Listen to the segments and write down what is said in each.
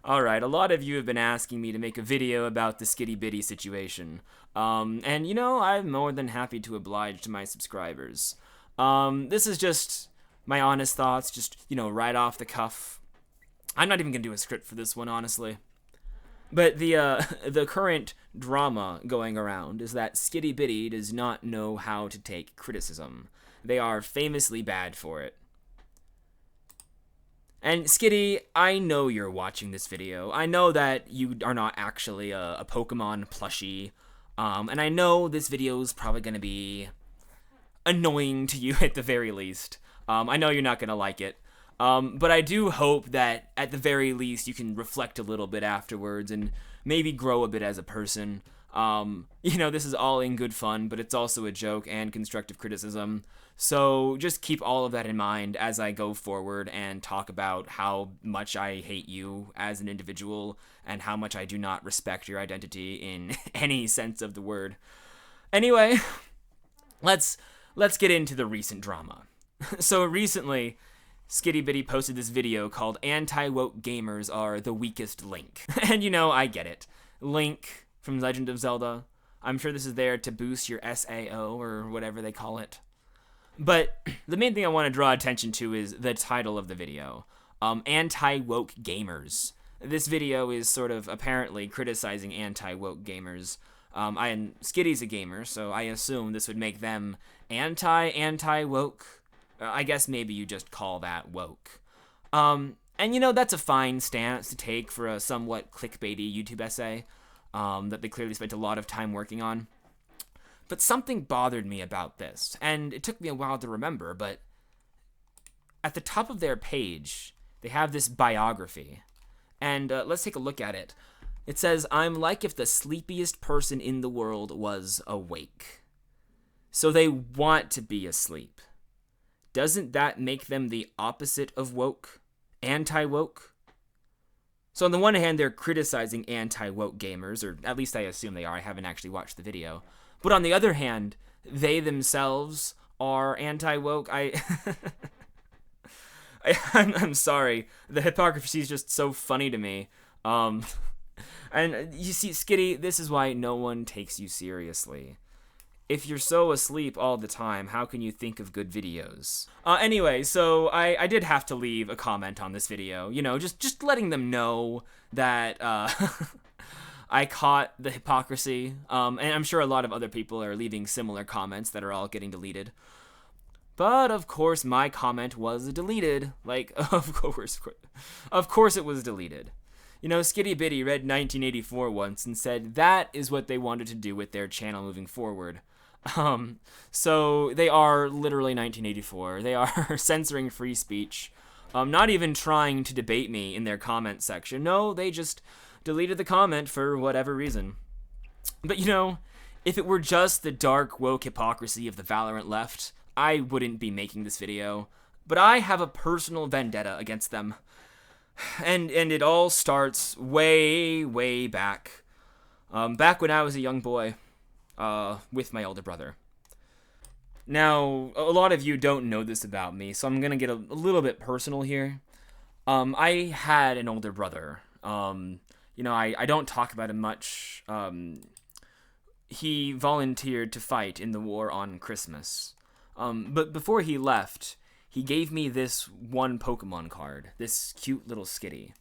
Alright, a lot of you have been asking me to make a video about the Skitty Bitty situation. And you know, I'm more than happy to oblige to my subscribers. This is just my honest thoughts, just, you know, right off the cuff. I'm not even gonna do a script for this one, honestly. But the current drama going around is that Skitty Bitty does not know how to take criticism. They are famously bad for it. And Skitty, I know you're watching this video. I know that you are not actually a Pokemon plushie. And I know this video is probably going to be annoying to you at the very least. I know you're not going to like it. But I do hope that at the very least you can reflect a little bit afterwards and maybe grow a bit as a person. You know, this is all in good fun, but it's also a joke and constructive criticism. So just keep all of that in mind as I go forward and talk about how much I hate you as an individual and how much I do not respect your identity in any sense of the word. Anyway, let's get into the recent drama. So recently, Skitty Bitty posted this video called "Anti-Woke Gamers Are the Weakest Link." And you know, I get it. Link from Legend of Zelda. I'm sure this is there to boost your SAO or whatever they call it. But the main thing I want to draw attention to is the title of the video. Anti-Woke Gamers. This video is sort of apparently criticizing anti-woke gamers. Skitty's a gamer, so I assume this would make them anti-woke. I guess maybe you just call that woke. And you know, that's a fine stance to take for a somewhat clickbaity YouTube essay that they clearly spent a lot of time working on. But something bothered me about this, and it took me a while to remember, but at the top of their page, they have this biography. And let's take a look at it. It says, "I'm like if the sleepiest person in the world was awake." So they want to be asleep. Doesn't that make them the opposite of woke? Anti-woke? So on the one hand, they're criticizing anti-woke gamers, or at least I assume they are. I haven't actually watched the video. But on the other hand, they themselves are anti-woke. I'm sorry. The hypocrisy is just so funny to me. And you see, Skitty, this is why no one takes you seriously. If you're so asleep all the time, how can you think of good videos? Anyway, so I did have to leave a comment on this video. You know, just letting them know that I caught the hypocrisy. And I'm sure a lot of other people are leaving similar comments that are all getting deleted. But of course, my comment was deleted. Like, of course it was deleted. You know, Skitty Bitty read 1984 once and said that is what they wanted to do with their channel moving forward. So they are literally 1984. They are censoring free speech. Not even trying to debate me in their comment section. No, they just deleted the comment for whatever reason. But you know, if it were just the dark woke hypocrisy of the Valorant left, I wouldn't be making this video. But I have a personal vendetta against them. And it all starts way back. Back when I was a young boy, with my older brother. Now, a lot of you don't know this about me, so I'm gonna get a little bit personal here. I had an older brother. You know, I don't talk about him much. He volunteered to fight in the war on Christmas. But before he left, he gave me this one Pokemon card, this cute little Skitty.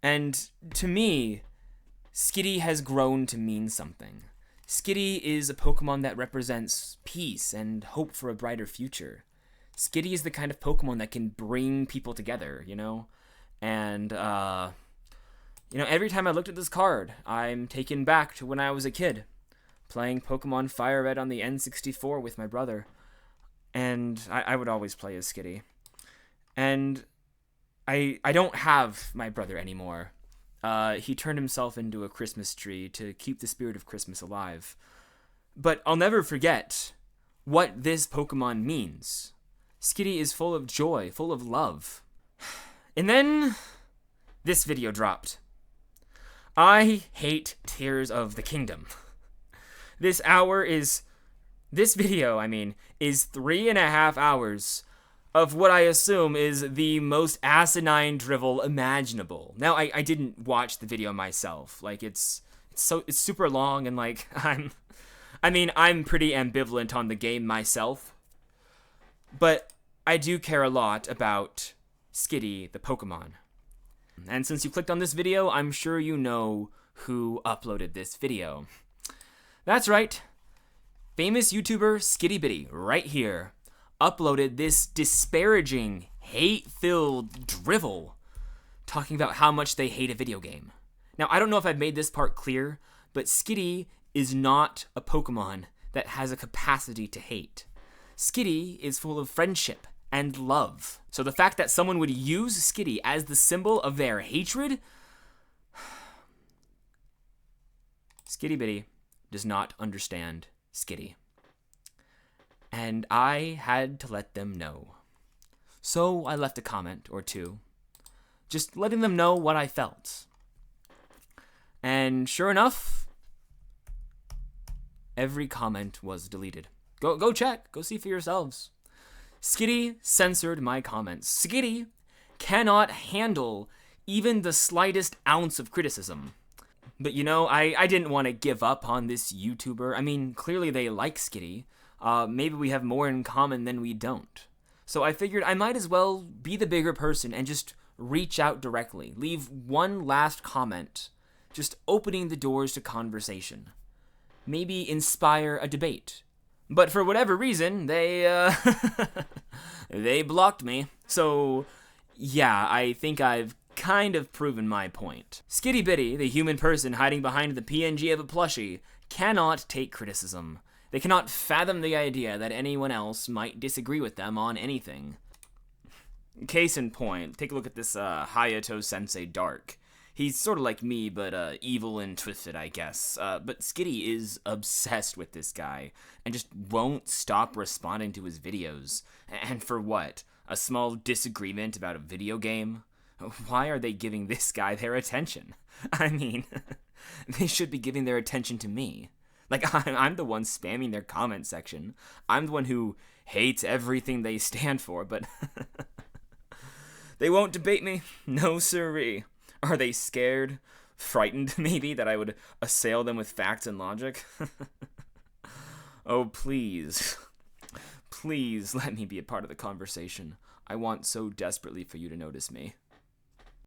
And to me, Skitty has grown to mean something. Skitty is a Pokemon that represents peace and hope for a brighter future. Skitty is the kind of Pokemon that can bring people together, you know? And, you know, every time I looked at this card, I'm taken back to when I was a kid, playing Pokemon Fire Red on the N64 with my brother. And I would always play as Skitty. And I don't have my brother anymore. He turned himself into a Christmas tree to keep the spirit of Christmas alive. But I'll never forget what this Pokemon means. Skitty is full of joy, full of love. And then this video dropped. I hate Tears of the Kingdom. This video, is 3.5 hours of what I assume is the most asinine drivel imaginable. Now, I didn't watch the video myself. Like, it's super long, and like, I'm pretty ambivalent on the game myself. But I do care a lot about Skitty, the Pokemon. And since you clicked on this video, I'm sure you know who uploaded this video. That's right. Famous YouTuber Skittybitty, right here, uploaded this disparaging, hate-filled drivel talking about how much they hate a video game. Now, I don't know if I've made this part clear, but Skitty is not a Pokemon that has a capacity to hate. Skitty is full of friendship and love. So the fact that someone would use Skitty as the symbol of their hatred, Skittybitty does not understand Skitty. And I had to let them know. So I left a comment or two, just letting them know what I felt. And sure enough, every comment was deleted. Go check. Go see for yourselves. Skitty censored my comments. Skitty cannot handle even the slightest ounce of criticism. But you know, I didn't want to give up on this YouTuber. I mean, clearly they like Skitty. Maybe we have more in common than we don't. So I figured I might as well be the bigger person and just reach out directly. Leave one last comment, just opening the doors to conversation. Maybe inspire a debate. But for whatever reason, they they blocked me. So yeah, I think I've kind of proven my point. Skittybitty, the human person hiding behind the PNG of a plushie, cannot take criticism. They cannot fathom the idea that anyone else might disagree with them on anything. Case in point, take a look at this Hayato Sensei Dark. He's sort of like me, but evil and twisted, I guess. But Skitty is obsessed with this guy and just won't stop responding to his videos. And for what? A small disagreement about a video game? Why are they giving this guy their attention? I mean, they should be giving their attention to me. Like, I'm the one spamming their comment section. I'm the one who hates everything they stand for, but they won't debate me. No siree. Are they scared? Frightened, maybe, that I would assail them with facts and logic? Oh, please. Please let me be a part of the conversation. I want so desperately for you to notice me.